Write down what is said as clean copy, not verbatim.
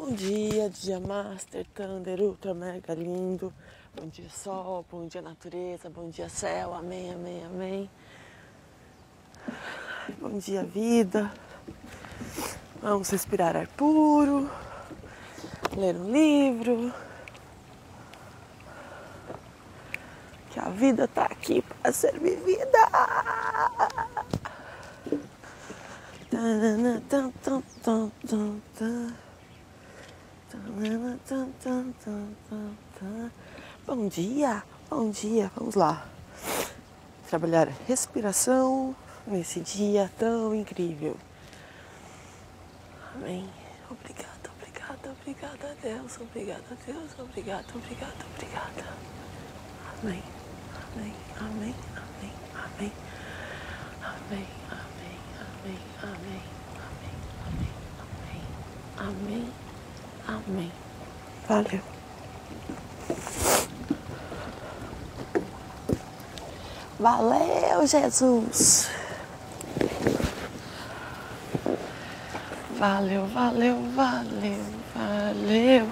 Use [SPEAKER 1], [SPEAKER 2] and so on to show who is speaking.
[SPEAKER 1] Bom dia, dia Master, Thunder, Ultra, Mega lindo. Bom dia sol, bom dia natureza, bom dia céu, amém, amém, amém. Bom dia vida. Vamos respirar ar puro, ler um livro. Que a vida tá aqui para ser vivida. Bom dia, vamos lá. Trabalhar a respiração nesse dia tão incrível. Amém. Obrigada, obrigada, obrigada a Deus, obrigada a Deus, obrigada, obrigada, obrigada. Amém, amém, amém, amém, amém, amém, amém, amém, amém, amém, amém, amém, amém. Valeu. Valeu, Jesus. Valeu, valeu, valeu, valeu.